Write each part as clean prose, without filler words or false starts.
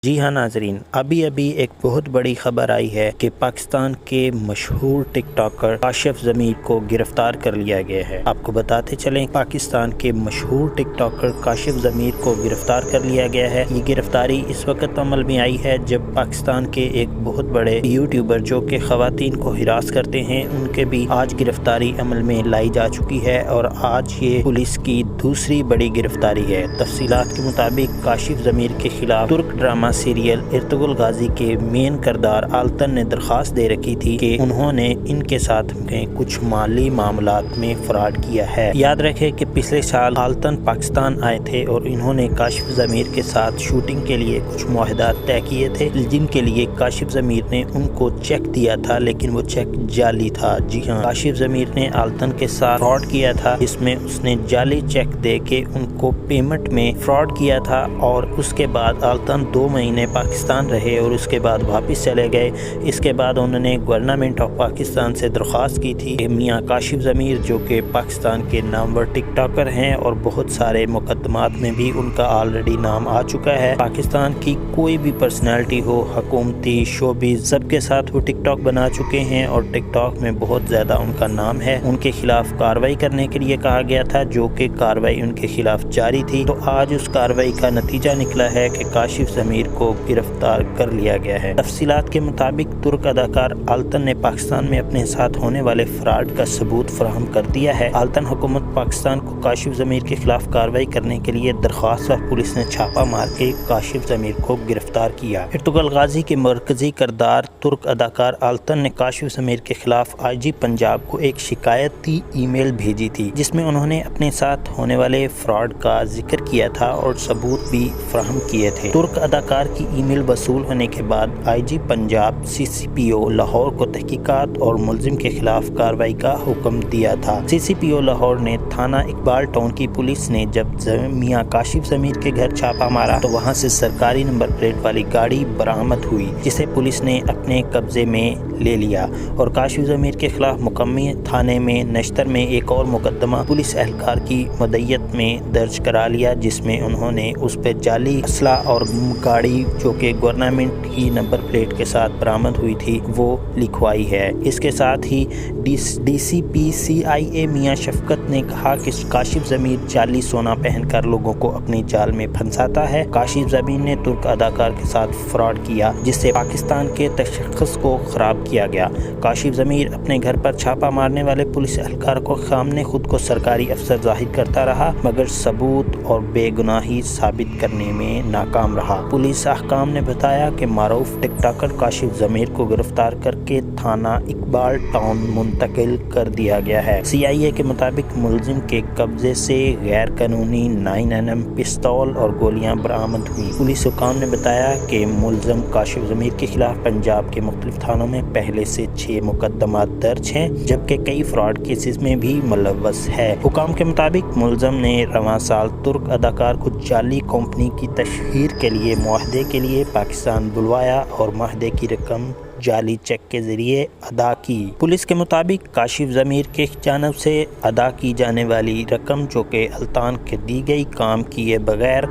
جی ہاں ناظرین، ابھی ایک بہت بڑی خبر آئی ہے کہ پاکستان کے مشہور ٹک ٹاکر کاشف ضمیر کو گرفتار کر لیا گیا ہے۔ آپ کو بتاتے چلیں، پاکستان کے مشہور ٹک ٹاکر کاشف ضمیر کو گرفتار کر لیا گیا ہے۔ یہ گرفتاری اس وقت عمل میں آئی ہے جب پاکستان کے ایک بہت بڑے یوٹیوبر جو کہ خواتین کو ہراس کرتے ہیں، ان کے بھی آج گرفتاری عمل میں لائی جا چکی ہے اور آج یہ پولیس کی دوسری بڑی گرفتاری ہے۔ تفصیلات کے مطابق کاشف ضمیر کے خلاف ترک ڈرامہ سیریل ارطغرل غازی کے مین کردار آلتن نے درخواست دے رکھی تھی کہ انہوں نے ان کے ساتھ کچھ مالی معاملات میں فراڈ کیا ہے۔ یاد رکھیں کہ پچھلے سال آلتن پاکستان آئے تھے اور انہوں نے کاشف ضمیر کے ساتھ شوٹنگ کے لیے کچھ معاہدات طے کیے تھے، جن کے لیے کاشف ضمیر نے ان کو چیک دیا تھا، لیکن وہ چیک جعلی تھا۔ جی ہاں، کاشف ضمیر نے آلتن کے ساتھ فراڈ کیا تھا، جس میں اس نے جعلی چیک دے کے ان کو پیمنٹ میں فراڈ کیا تھا اور اس کے بعد آلتن 2 مہینے پاکستان رہے اور اس کے بعد واپس چلے گئے۔ اس کے بعد انہوں نے گورنمنٹ آف پاکستان سے درخواست کی تھی کہ میاں کاشف ضمیر، جو کہ پاکستان کے نامور ٹک ٹاکر ہیں اور بہت سارے مقدمات میں بھی ان کا آلریڈی نام آ چکا ہے، پاکستان کی کوئی بھی پرسنالٹی ہو، حکومتی، شوبیز، سب کے ساتھ وہ ٹک ٹاک بنا چکے ہیں اور ٹک ٹاک میں بہت زیادہ ان کا نام ہے۔ ان کے خلاف کارروائی کرنے کے لیے کہا گیا تھا، جو کہ کارروائی ان کے خلاف جاری تھی۔ تو آج اس کارروائی کا نتیجہ نکلا ہے کہ کاشف ضمیر کو گرفتار کر لیا گیا ہے۔ تفصیلات کے مطابق ترک اداکار آلتن نے پاکستان میں اپنے ساتھ ہونے والے فراڈ کا ثبوت فراہم کر دیا ہے۔ آلتن حکومت پاکستان کو کاشف ضمیر کے خلاف کارروائی کرنے کے لیے درخواست، اور پولیس نے چھاپا مار کے کاشف ضمیر کو گرفتار کیا۔ ارطغرل غازی کے مرکزی کردار ترک اداکار آلتن نے کاشف ضمیر کے خلاف آئی جی پنجاب کو ایک شکایتی ای میل بھیجی تھی، جس میں انہوں نے اپنے ساتھ ہونے والے فراڈ کا ذکر کیا تھا اور ثبوت بھی فراہم کیے تھے۔ ترک اداکار کی ای میل وصول ہونے کے بعد آئی جی پنجاب سی سی پی او لاہور کو تحقیقات اور ملزم کے خلاف کارروائی کا حکم دیا تھا۔ سی سی پی او لاہور نے تھانہ اقبال ٹاؤن کی پولیس نے جب میاں کاشف ضمیر کے گھر چھاپا مارا تو وہاں سے سرکاری نمبر پلیٹ والی گاڑی برآمد ہوئی، جسے پولیس نے اپنے قبضے میں لے لیا اور کاشف ضمیر کے خلاف مقامی تھانے میں نشتر میں ایک اور مقدمہ پولیس اہلکار کی مدعیت میں درج کرا لیا، جس میں انہوں نے اس پہ جعلی اسلحہ اور گاڑی جو کہ گورنمنٹ کی نمبر پلیٹ کے ساتھ برآمد ہوئی تھی وہ لکھوائی ہے۔ اس کے ساتھ ہی ڈی سی پی سی آئی اے میاں شفقت نے کہا کہ کاشف ضمیر جعلی سونا پہن کر لوگوں کو اپنی جال میں پھنساتا ہے۔ کاشف ضمیر نے ترک اداکار کے ساتھ فراڈ کیا، جس سے پاکستان کے تشخص کو خراب کیا گیا۔ کاشف ضمیر اپنے گھر پر چھاپا مارنے والے پولیس اہلکار کو سامنے خود کو سرکاری افسر ظاہر کرتا رہا، مگر ثبوت اور بے گناہی ثابت کرنے میں ناکام رہا۔ پولیس حکام نے بتایا کہ معروف ٹک ٹاکر کاشف ضمیر کو گرفتار کر کے تھانہ اقبال ٹاؤن منتقل کر دیا گیا ہے۔ سی آئی اے کے مطابق ملزم کے قبضے سے غیر قانونی 9mm پستول اور گولیاں برآمد ہوئی۔ پولیس حکام نے بتایا کہ ملزم کاشف ضمیر کے خلاف پنجاب کے مختلف تھانوں میں پہلے سے 6 مقدمات درج ہیں، جبکہ کئی فراڈ کیسز میں بھی ملوث ہے۔ حکام کے مطابق ملزم نے رواں سال ترک اداکار کو جعلی کمپنی کی تشہیر کے لیے معاہدے کے لیے پاکستان بلوایا اور معاہدے کی رقم جعلی چیک کے ذریعے ادا کی۔ پولیس کے مطابق کاشف ضمیر کی جانب سے ادا کی جانے والی رقم، جو کہ التان کے دی گئی کام کیے بغیر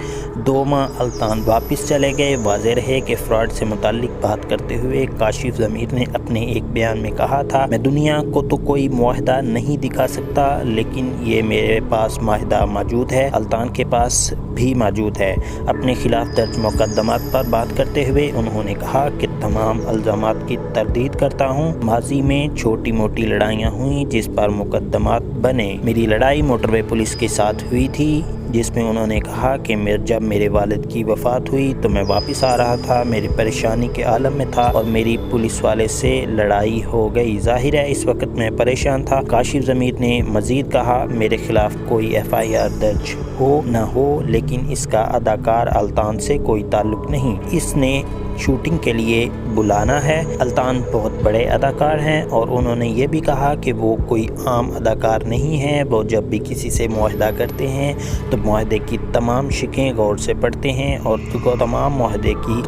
2 ماہ التان واپس چلے گئے۔ واضح رہے کہ فراڈ سے متعلق بات کرتے ہوئے کاشف ضمیر نے اپنے ایک بیان میں کہا تھا، میں دنیا کو تو کوئی معاہدہ نہیں دکھا سکتا، لیکن یہ میرے پاس معاہدہ موجود ہے، التان کے پاس بھی موجود ہے۔ اپنے خلاف درج مقدمات پر بات کرتے ہوئے انہوں نے کہا کہ تمام الزامات کی تردید کرتا ہوں۔ ماضی میں چھوٹی موٹی لڑائیاں ہوئیں جس پر مقدمات بنے۔ میری لڑائی موٹر وے پولیس کے ساتھ ہوئی تھی، جس میں انہوں نے کہا کہ جب میرے والد کی وفات ہوئی تو میں واپس آ رہا تھا، میری پریشانی کے عالم میں تھا اور میری پولیس والے سے لڑائی ہو گئی۔ ظاہر ہے اس وقت میں پریشان تھا۔ کاشف ضمیر نے مزید کہا، میرے خلاف کوئی FIR درج ہو نہ ہو، لیکن اس کا اداکار التان سے کوئی تعلق نہیں، اس نے شوٹنگ کے لیے بلانا ہے۔ التان بہت بڑے اداکار ہیں اور انہوں نے یہ بھی کہا کہ وہ کوئی عام اداکار نہیں ہیں، وہ جب بھی کسی سے معاہدہ کرتے ہیں تو معاہدے کی تمام شقیں غور سے پڑھتے ہیں اور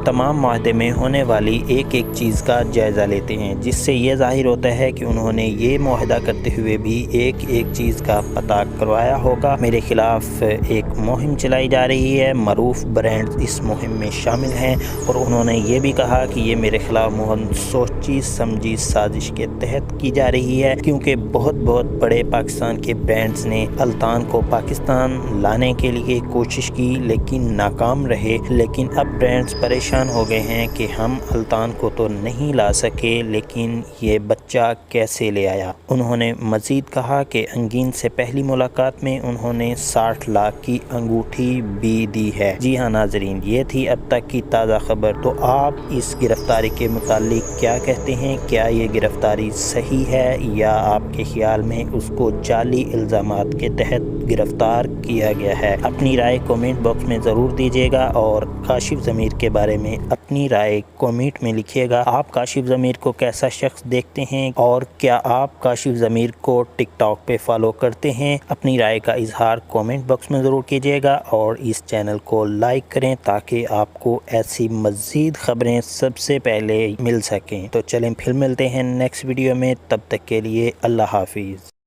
تمام معاہدے میں ہونے والی ایک ایک چیز کا جائزہ لیتے ہیں، جس سے یہ ظاہر ہوتا ہے کہ انہوں نے یہ معاہدہ کرتے ہوئے بھی ایک ایک چیز کا پتہ کروایا ہوگا۔ میرے خلاف ایک مہم چلائی جا رہی ہے، معروف برانڈز اس مہم میں شامل ہیں اور انہوں نے یہ بھی کہا کہ یہ میرے خلاف مہم سوچی سمجھی سازش کے تحت کی جا رہی ہے، کیونکہ بہت بڑے پاکستان کے برانڈز نے التان کو پاکستان لانے کے لیے کوشش کی لیکن ناکام رہے۔ لیکن اب برانڈز پریشان ہو گئے ہیں کہ ہم التان کو تو نہیں لا سکے لیکن یہ بچہ کیسے لے آیا۔ انہوں نے مزید کہا کہ انگین سے پہلی ملاقات میں انہوں نے 60 لاکھ کی انگوٹھی بھی دی ہے۔ جی ہاں ناظرین، یہ تھی اب تک کی تازہ خبر۔ تو آپ اس گرفتاری کے متعلق کیا کہتے ہیں؟ کیا یہ گرفتاری صحیح ہے یا آپ کے خیال میں اس کو جعلی الزامات کے تحت گرفتار کیا گیا ہے؟ اپنی رائے کومنٹ باکس میں ضرور دیجیے گا اور کاشف ضمیر کے بارے میں اپنی رائے کومنٹ میں لکھیے گا۔ آپ کاشف ضمیر کو کیسا شخص دیکھتے ہیں اور کیا آپ کاشف ضمیر کو ٹک ٹاک پہ فالو کرتے ہیں؟ اپنی رائے کا اظہار کومنٹ باکس میں ضرور کیجیے گا اور اس چینل کو لائک کریں تاکہ آپ کو ایسی مزید خبریں سب سے پہلے مل سکیں۔ تو چلیں پھر ملتے ہیں نیکسٹ ویڈیو میں، تب تک کے لیے اللہ حافظ۔